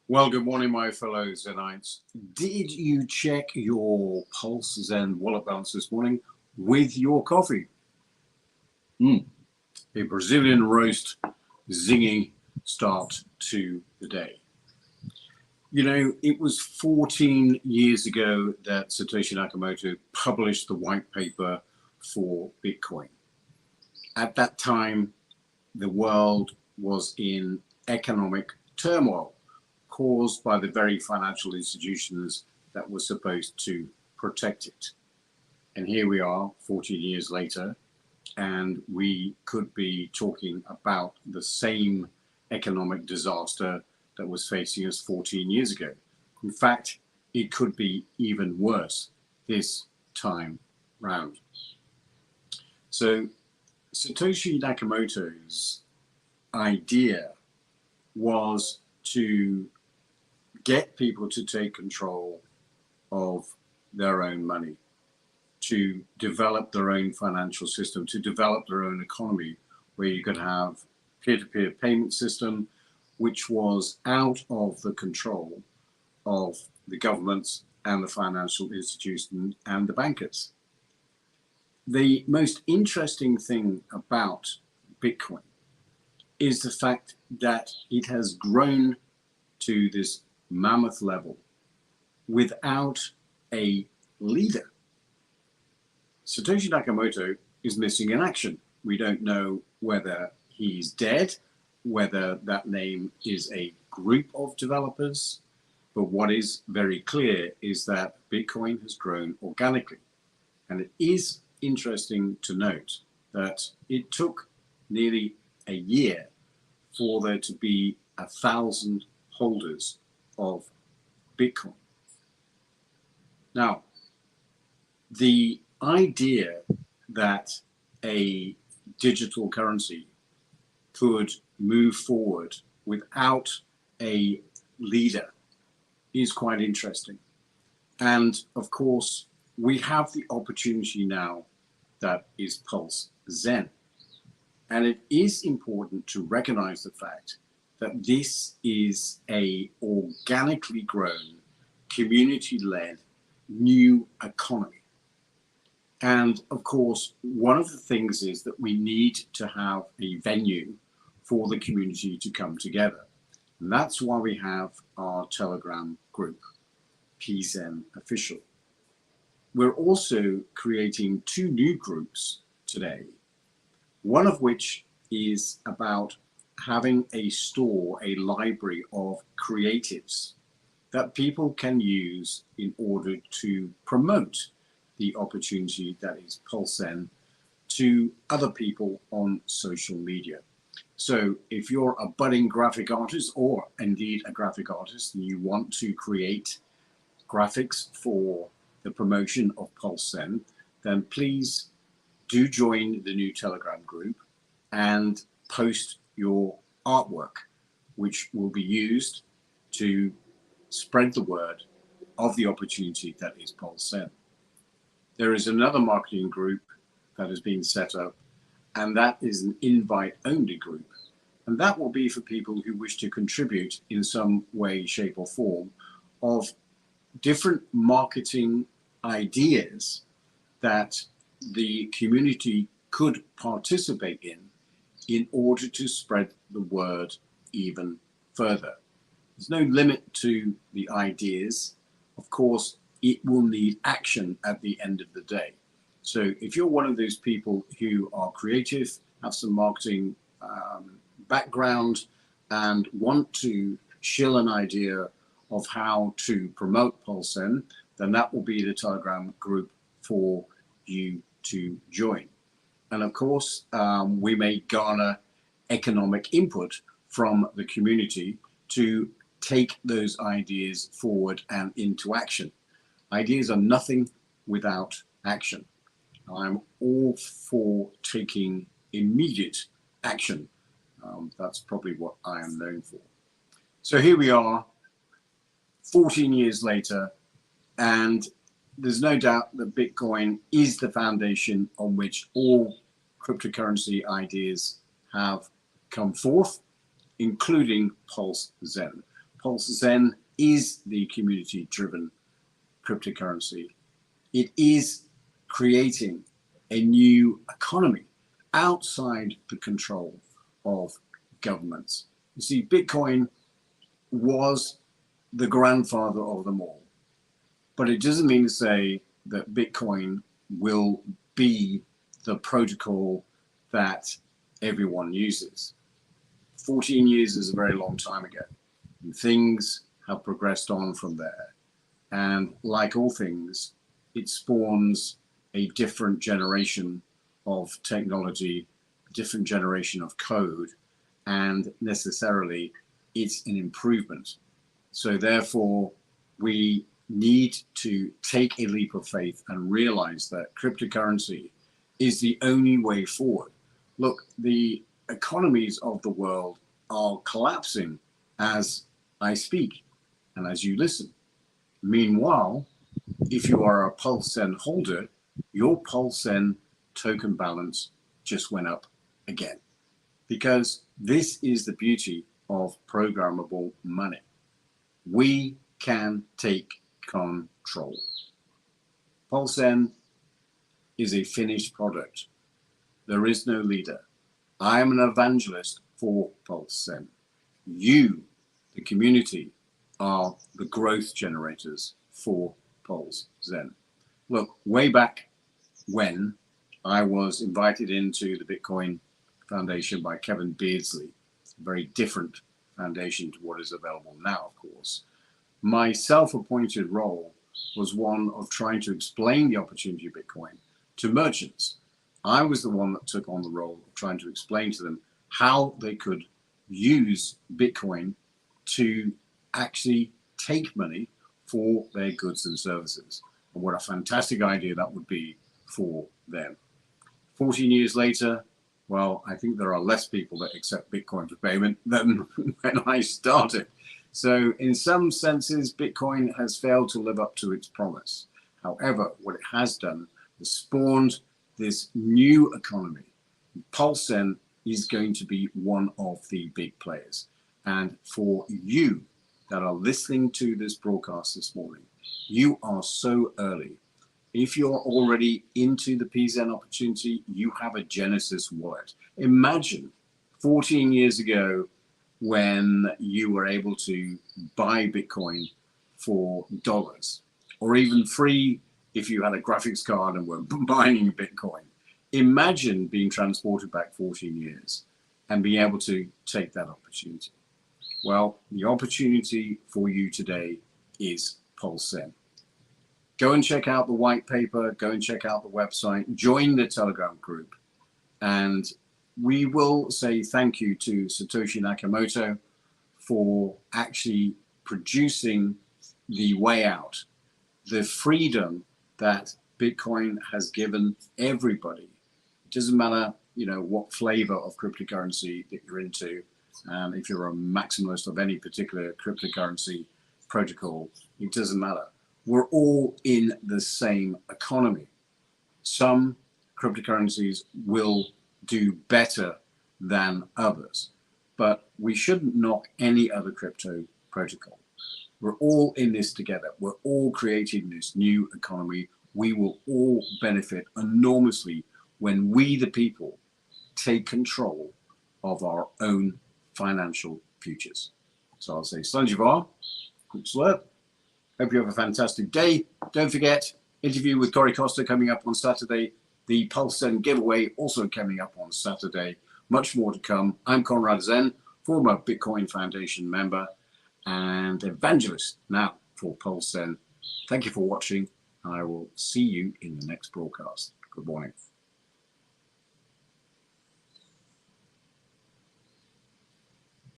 Well, good morning, my fellow Zenites. Did you check your Pulse Zen wallet balance this morning with your coffee? A Brazilian roast, zinging start to the day. You know, it was 14 years ago that Satoshi Nakamoto published the white paper for Bitcoin. At that time, the world was in economic turmoil caused by the very financial institutions that were supposed to protect it. And here we are 14 years later, and we could be talking about the same economic disaster that was facing us 14 years ago. In fact, it could be even worse this time round. So Satoshi Nakamoto's idea was to get people to take control of their own money, to develop their own financial system, to develop their own economy, where you could have peer-to-peer payment system, which was out of the control of the governments and the financial institutions and the bankers. The most interesting thing about Bitcoin is the fact that it has grown to this mammoth level without a leader. Satoshi Nakamoto is missing in action. We don't know whether he's dead, whether that name is a group of developers, but what is very clear is that Bitcoin has grown organically. And it is interesting to note that it took nearly a year for there to be 1,000 holders of Bitcoin. Now, the idea that a digital currency could move forward without a leader is quite interesting. And of course, we have the opportunity now that is Pulse Zen. And it is important to recognize the fact that this is a organically grown, community-led new economy. And of course, one of the things is that we need to have a venue for the community to come together. And that's why we have our Telegram group, PZEN Official. We're also creating 2 new groups today, one of which is about having a store, a library of creatives that people can use in order to promote the opportunity that is PulseZen to other people on social media. So if you're a budding graphic artist or indeed a graphic artist and you want to create graphics for the promotion of PulseZen, then please do join the new Telegram group and post your artwork, which will be used to spread the word of the opportunity that is PulseZen. There is another marketing group that has been set up, and that is an invite-only group. And that will be for people who wish to contribute in some way, shape, or form of different marketing ideas that the community could participate in order to spread the word even further. There's no limit to the ideas. Of course, it will need action at the end of the day. So if you're one of those people who are creative, have some marketing background, and want to shill an idea of how to promote PulseZen, then that will be the Telegram group for you to join. And of course, we may garner economic input from the community to take those ideas forward and into action. Ideas are nothing without action. I'm all for taking immediate action. That's probably what I am known for. So here we are, 14 years later, and there's no doubt that Bitcoin is the foundation on which all cryptocurrency ideas have come forth, including PulseZen. PulseZen is the community-driven cryptocurrency. It is creating a new economy outside the control of governments. You see, Bitcoin was the grandfather of them all, but it doesn't mean to say that Bitcoin will be the protocol that everyone uses. 14 years is a very long time ago, and things have progressed on from there. And like all things, it spawns a different generation of technology, a different generation of code, and necessarily it's an improvement. So therefore, we need to take a leap of faith and realize that cryptocurrency is the only way forward. Look, the economies of the world are collapsing as I speak and as you listen. Meanwhile, if you are a PulseZen holder, your PulseZen token balance just went up again, because this is the beauty of programmable money. We can take control. PulseZen is a finished product. There is no leader. I am an evangelist for PulseZen. You, the community, are the growth generators for PulseZen. Look, way back when I was invited into the Bitcoin Foundation by Kevin Beardsley, a very different foundation to what is available now, of course, my self-appointed role was one of trying to explain the opportunity of Bitcoin to merchants. I was the one that took on the role of trying to explain to them how they could use Bitcoin to actually take money for their goods and services. And what a fantastic idea that would be for them. 14 years later, well, I think there are less people that accept Bitcoin for payment than when I started. So in some senses, Bitcoin has failed to live up to its promise. However, what it has done is spawned this new economy. PulseZen is going to be one of the big players. And for you that are listening to this broadcast this morning, you are so early. If you're already into the PZEN opportunity, you have a Genesis wallet. Imagine 14 years ago when you were able to buy Bitcoin for dollars, or even free if you had a graphics card and were buying Bitcoin. Imagine being transported back 14 years and being able to take that opportunity. Well, the opportunity for you today is PulseZen. Go and check out the white paper, go and check out the website, join the Telegram group, and we will say thank you to Satoshi Nakamoto for actually producing the way out, the freedom that Bitcoin has given everybody. It doesn't matter, what flavor of cryptocurrency that you're into. If you're a maximalist of any particular cryptocurrency protocol, it doesn't matter. We're all in the same economy. Some cryptocurrencies will do better than others, but we shouldn't knock any other crypto protocol. We're all in this together. We're all creating this new economy. We will all benefit enormously when we, the people, take control of our own financial futures. So I'll say, Slanjivar, good slurp. Hope you have a fantastic day. Don't forget, interview with Cory Costa coming up on Saturday. The PulseZen giveaway also coming up on Saturday. Much more to come. I'm Conrad Zen, former Bitcoin Foundation member and evangelist now for PulseZen. Thank you for watching. I will see you in the next broadcast. Good morning.